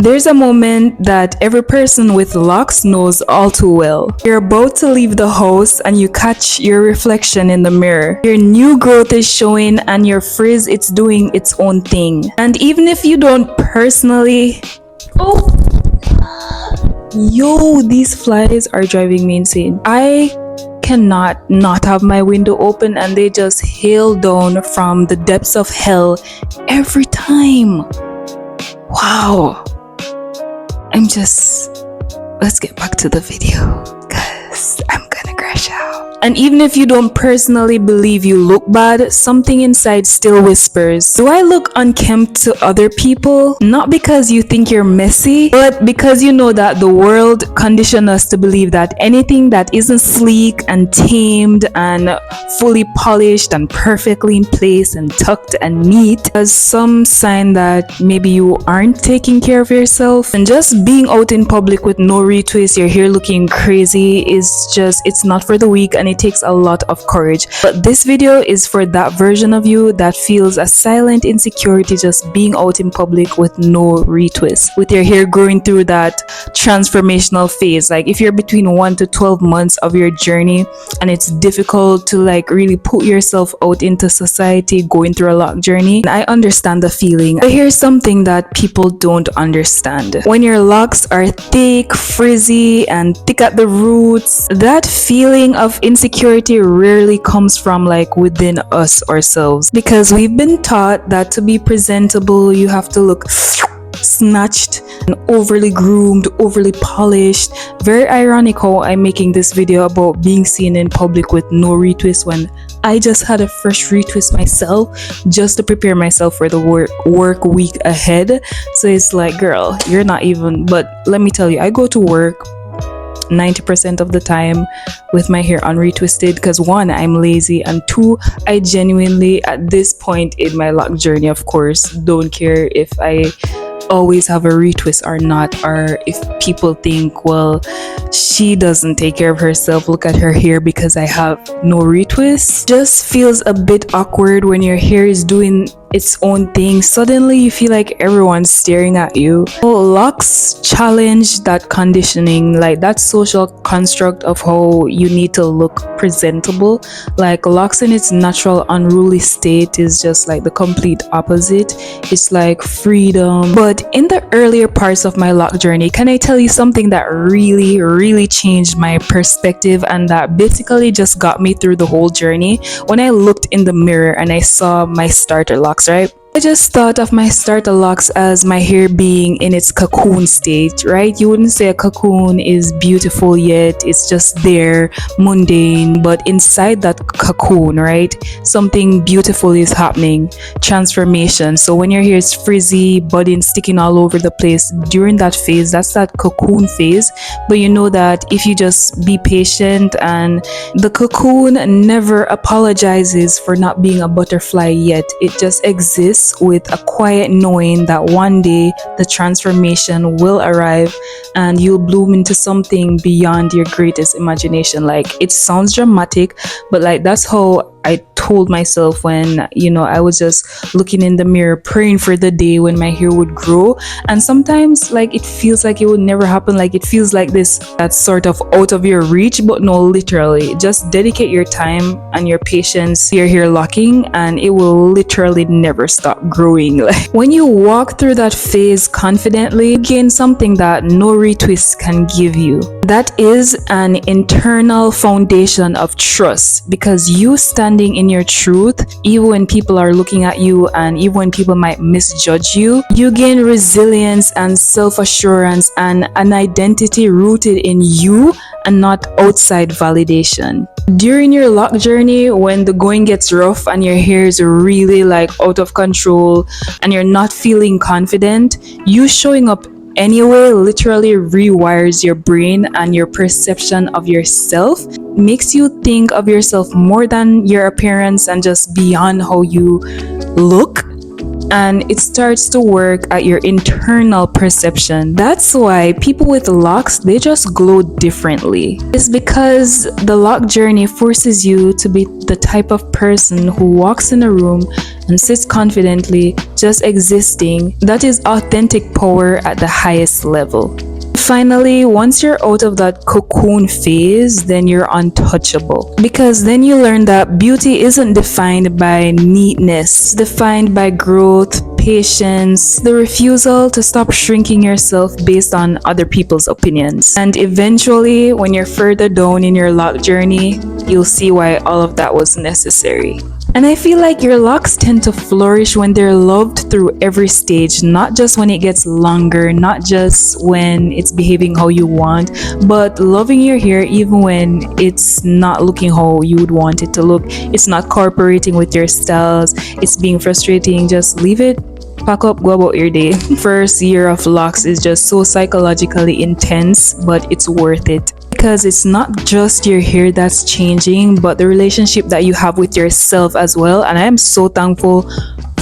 There's a moment that every person with locks knows all too well. You're about to leave the house and you catch your reflection in the mirror. Your new growth is showing and your frizz, it's doing its own thing. And even if you don't personally... Oh! Yo, these flies are driving me insane. I cannot not have my window open and they just hail down from the depths of hell every time. Wow. Let's get back to the video because I'm gonna crash out. And even if you don't personally believe you look bad, something inside still whispers, do I look unkempt to other people? Not because you think you're messy, but because you know that the world conditioned us to believe that anything that isn't sleek and tamed and fully polished and perfectly in place and tucked and neat is some sign that maybe you aren't taking care of yourself. And just being out in public with no retwist, your hair looking crazy it's not for the weak, and it takes a lot of courage. But this video is for that version of you that feels a silent insecurity just being out in public with no retwist, with your hair growing through that transformational phase. Like if you're between 1 to 12 months of your journey and it's difficult to like really put yourself out into society going through a lock journey, and I understand the feeling. But here's something that people don't understand. When your locks are thick, frizzy, and thick at the roots, that feeling of insecurity rarely comes from like within us ourselves, because we've been taught that to be presentable you have to look snatched and overly groomed, overly polished. Very ironic how I'm making this video about being seen in public with no retwist when I just had a fresh retwist myself just to prepare myself for the work week ahead. So it's like, girl, you're not even. But let me tell you, I go to work 90% of the time with my hair unretwisted because 1, I'm lazy, and 2, I genuinely at this point in my lock journey, of course, don't care if I always have a retwist or not, or if people think, well, she doesn't take care of herself, look at her hair because I have no retwist. Just feels a bit awkward when your hair is doing its own thing. Suddenly you feel like everyone's staring at you. Locks challenge that conditioning, like that social construct of how you need to look presentable. Like locks in its natural unruly state is just like the complete opposite. It's like freedom. But in the earlier parts of my lock journey, can I tell you something that really changed my perspective and that basically just got me through the whole journey? When I looked in the mirror and I saw my starter locks, right? I just thought of my starter locks as my hair being in its cocoon state, right? You wouldn't say a cocoon is beautiful yet, it's just there, mundane, but inside that cocoon, right, something beautiful is happening, transformation. So when your hair is frizzy, budding, sticking all over the place during that phase, that's that cocoon phase. But you know that if you just be patient, and the cocoon never apologizes for not being a butterfly yet, it just exists with a quiet knowing that one day the transformation will arrive and you'll bloom into something beyond your greatest imagination. Like, it sounds dramatic, but like that's how I told myself when, you know, I was just looking in the mirror praying for the day when my hair would grow. And sometimes like it feels like it would never happen, like it feels like that's sort of out of your reach. But no, literally just dedicate your time and your patience to your hair locking and it will literally never stop growing. Like when you walk through that phase confidently, you gain something that no retwist can give you. That is an internal foundation of trust, because you standing in your truth, even when people are looking at you and even when people might misjudge you, you gain resilience and self-assurance and an identity rooted in you and not outside validation. During your lock journey, when the going gets rough and your hair is really like out of control and you're not feeling confident, you showing up anyway literally rewires your brain and your perception of yourself, makes you think of yourself more than your appearance and just beyond how you look. and it starts to work at your internal perception. That's why people with locks, they just glow differently. It's because the lock journey forces you to be the type of person who walks in a room and sits confidently, just existing. That is authentic power at the highest level. Finally, once you're out of that cocoon phase, then you're untouchable. Because then you learn that beauty isn't defined by neatness, it's defined by growth, patience, the refusal to stop shrinking yourself based on other people's opinions. And eventually, when you're further down in your lock journey, you'll see why all of that was necessary. And I feel like your locks tend to flourish when they're loved through every stage, not just when it gets longer, not just when it's behaving how you want, but loving your hair even when it's not looking how you would want it to look. It's not cooperating with your styles, it's being frustrating. Just leave it, pack up, go about your day. First year of locks is just so psychologically intense, but it's worth it. Because it's not just your hair that's changing, but the relationship that you have with yourself as well. And I am so thankful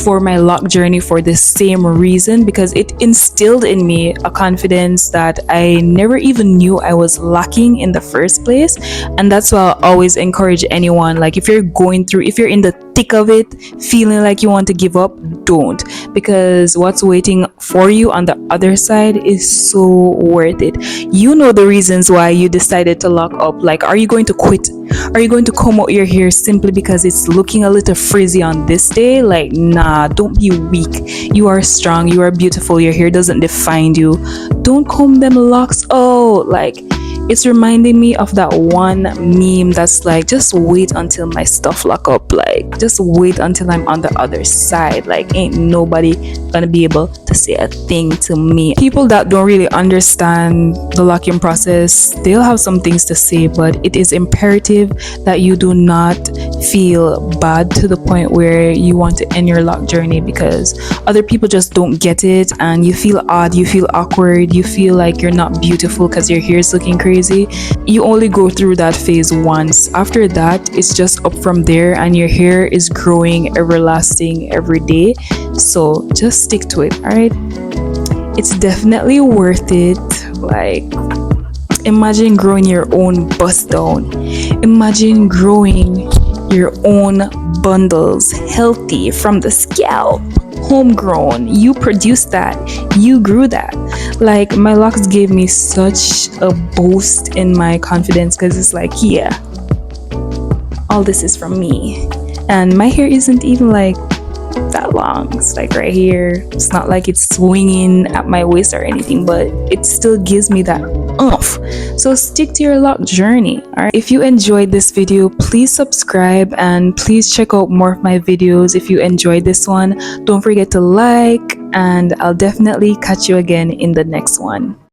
for my lock journey for the same reason, because it instilled in me a confidence that I never even knew I was lacking in the first place. And that's why I always encourage anyone, like if you're in the thick of it, feeling like you want to give up, don't, because what's waiting for you on the other side is so worth it. You know the reasons why you decided to lock up. Like, are you going to quit? Are you going to comb out your hair simply because it's looking a little frizzy on this day? Like, nah, don't be weak. You are strong, you are beautiful, your hair doesn't define you. Don't comb them locks out. Like, it's reminding me of that one meme that's like, just wait until my stuff lock up. Like, just wait until I'm on the other side. Like, ain't nobody gonna be able to say a thing to me. People that don't really understand the locking process, they'll have some things to say, but it is imperative that you do not feel bad to the point where you want to end your lock journey because other people just don't get it, and you feel odd, you feel awkward, you feel like you're not beautiful because your hair is looking crazy. You only go through that phase once. After that, it's just up from there, and your hair is growing everlasting every day. So just stick to it, all right? It's definitely worth it. Like, imagine growing your own bust down. Imagine growing your own bundles, healthy from the scalp, homegrown. You produced that, you grew that. Like, my locks gave me such a boost in my confidence because it's like, yeah, all this is from me. And my hair isn't even like that long. It's like right here. It's not like it's swinging at my waist or anything, but it still gives me that oomph. So stick to your lock journey. All right, if you enjoyed this video, please subscribe and please check out more of my videos. If you enjoyed this one, don't forget to like, and I'll definitely catch you again in the next one.